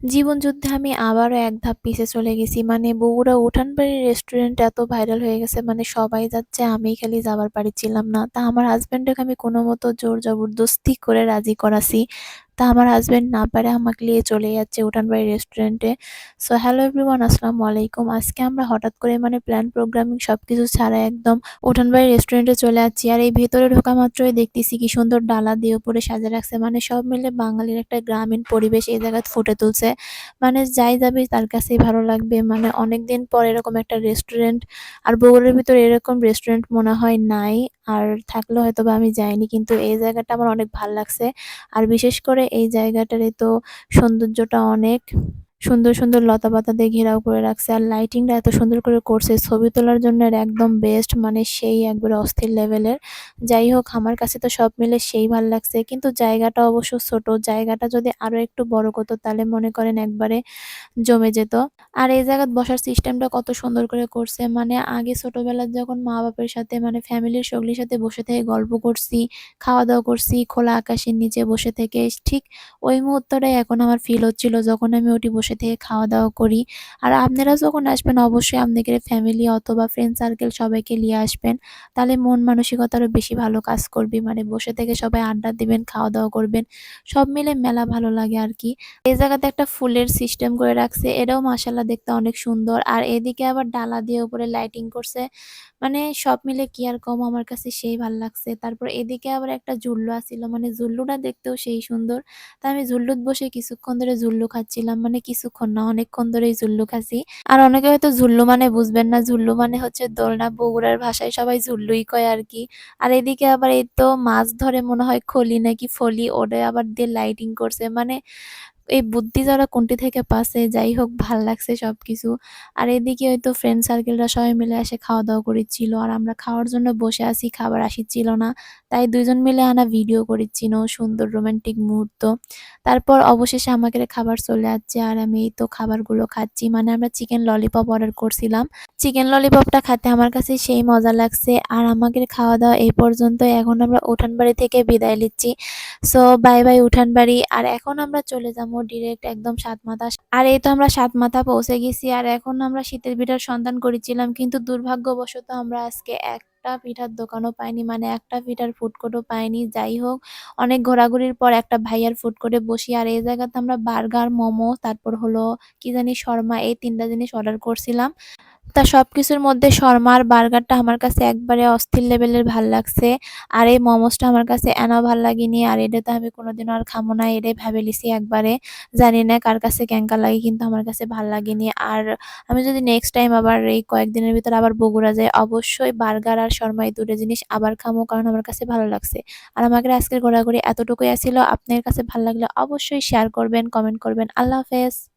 জীবনযুদ্ধে আমি আবারও এক ধাপ পিছে চলে গেছি। মানে বগুড়া উঠানবাড়ি রেস্টুরেন্ট এত ভাইরাল হয়ে গেছে, মানে সবাই যাচ্ছে, আমিই খালি যাবার পারছিলাম না। তা আমার হাসব্যান্ডকে আমি কোনোমতো জোর জবরদস্তি করে রাজি করাছি। তা আমার হাসব্যান্ড না পারে আমাকে নিয়ে চলে যাচ্ছে উঠানবাড়ি রেস্টুরেন্টে। সো হ্যালো এভরিওয়ান, আসসালামু আলাইকুম। আজকে আমরা হঠাৎ করে মানে প্ল্যান প্রোগ্রামিং সবকিছু ছাড়া একদম উঠানবাড়ি রেস্টুরেন্টে চলে যাচ্ছি। আর এই ভেতরে ঢোকা মাত্রই দেখতেছি কি সুন্দর ডালা দিয়ে উপরে সাজিয়ে রাখছে। মানে সব মিলে বাঙালির একটা গ্রামীণ পরিবেশ এই জায়গায় ফুটে তুলছে। মানে যাই যাবে তার কাছেই ভালো লাগবে। মানে অনেকদিন পর এরকম একটা রেস্টুরেন্ট, আর বগুড়ার ভিতরে এরকম রেস্টুরেন্ট মনে হয় নাই। আর থাকলেও হয়তোবা আমি যাইনি, কিন্তু এই জায়গাটা আমার অনেক ভাল লাগছে। আর বিশেষ করে এই জায়গাটারই তো সৌন্দর্যটা অনেক সুন্দর, সুন্দর লতাপাতা দিয়ে ঘেরাও করে রাখছে। আর লাইটিংটা এত সুন্দর করে করছে, ছবি তোলার জন্য এর একদম বেস্ট, মানে সেই একবারে অস্থির লেভেলের। যাই হোক, আমার কাছে তো সব মিলে সেই ভাল লাগছে। কিন্তু জায়গাটা অবশ্য ছোট। জায়গাটা যদি আরো একটু বড় করতো তাহলে মনে করেন একবারে জমে যেত। আর এই জায়গায় বসার সিস্টেমটা কত সুন্দর করে করছে। মানে আগে ছোটবেলায় যখন মা-বাপের সাথে মানে ফ্যামিলির সঙ্গীর সাথে বসে থেকে গল্প করছি, খাওয়া-দাওয়া করছি খোলা আকাশের নিচে বসে থেকে, ঠিক ওই মুহূর্তটাই এখন আমার ফিল হচ্ছিল যখন আমি ওটি বসে থেকে খাওয়া-দাওয়া করি। আর আপনারা যখন আসবেন অবশ্যই আপনাদের ফ্যামিলি অথবা ফ্রেন্ড সার্কেল সবাইকে নিয়ে আসবেন। তাহলে মন মানসিকতা আরো বেশি ভালো কাজ করবে। মানে বসে থেকে সবাই আড্ডা দিবেন, খাওয়া-দাওয়া করবেন। সব মিলে মেলা ভালো লাগে আরকি। এই জায়গাতে একটা ফুলের সিস্টেম করে রাখছে, এটাও মাশাআল্লাহ দেখতে অনেক সুন্দর। আর এদিকে আবার ডালা দিয়ে উপরে লাইটিং করছে। মানে সব মিলে কি আর কম, আমার কাছে সেই ভাল লাগছে। তারপর এদিকে আবার একটা ঝুল্লু আছিল, মানে ঝুল্লুটা দেখতেও সেই সুন্দর। তা আমি ঝুল্লুত বসে কিছুক্ষণ ধরে ঝুল্লু খাচ্ছিলাম, মানে কিছুক্ষণ না অনেকক্ষণ ধরেই ঝুল্লু খাচ্ছি। আর অনেকে হয়তো ঝুল্লু মানে বুঝবেন না, ঝুল্লু মানে হচ্ছে দোলনা, বগুড়ার ভাষায় সবাই ঝুল্লুই কয় আরকি। আর এদিকে আবার এই তো মাছ ধরে মনে হয় খলি নাকি ফলি, ওটা আবার দিয়ে লাইটিং করছে। মানে এই বুদ্ধি যারা কোনটি থেকে পাচ্ছে, যাই হোক ভাল লাগছে সবকিছু। আর এদিকে হয়তো ফ্রেন্ড সার্কেলরা সবাই মিলে এসে খাওয়া-দাওয়া করিচ্ছিল। আর আমরা খাওয়ার জন্য বসে আছি, খাবার আসিচ্ছিল না। তাই ২ জন মিলে ভিডিও করিচ্ছিল, সুন্দর রোমান্টিক মুহূর্ত। তারপর অবশেষে আমাদের খাবার চলে আসছে আর আমি এই তো খাবারগুলো খাচ্ছি। মানে আমরা চিকেন ললিপপ অর্ডার করছিলাম। চিকেন ললিপপটা খেতে আমার কাছে সেই মজা লাগছে। আর আমাদের খাওয়া-দাওয়া এই পর্যন্তই। এখন আমরা উঠানবাড়ি থেকে বিদায় নিচ্ছি। So bye bye Uthanbari. আর এখন আমরা চলে যাবো ডিরেক্ট একদম সাতমাথা। আর এই তো আমরা সাতমাথা পৌঁছে গেছি। আর এখন আমরা শীতের পিঠার সন্ধান করেছিলাম, কিন্তু দুর্ভাগ্যবশত আমরা আজকে একটা পিঠার দোকানও পাইনি, মানে একটা পিঠার ফুড কোর্টও পাইনি। যাই হোক, অনেক ঘোরাঘুরির পর একটা ভাইয়ার ফুড কোর্টে বসি। আর এই জায়গাতে আমরা বার্গার, মোমো, তারপর হলো কি জানি শর্মা, এই ৩ টা জিনিস অর্ডার করছিলাম। তা সবকিছুর মধ্যে শর্মা আর বার্গারটা আমার কাছে একবারে অস্থির লেভেলের ভাল লাগছে। আর এই মোমোসটা আমার কাছে এনাও ভাল লাগেনি। আর এটা তো আমি কোনোদিনও আর খাবো না, এটাই ভেবে লিছি একবারে। জানি না কার কাছে কেঙ্কা লাগে, কিন্তু আমার কাছে ভাল লাগেনি। আর আমি যদি নেক্সট টাইম আবার এই কয়েকদিনের ভিতরে আবার বগুড়া যাই, অবশ্যই বার্গার আর শর্মা এই ২ টা জিনিস আবার খামো, কারণ আমার কাছে ভালো লাগছে। আর আমাদের আজকের ঘোরাঘুরি এতটুকুই আছিল। আপনার কাছে ভাল লাগলে অবশ্যই শেয়ার করবেন, কমেন্ট করবেন। আল্লাহ হাফেজ।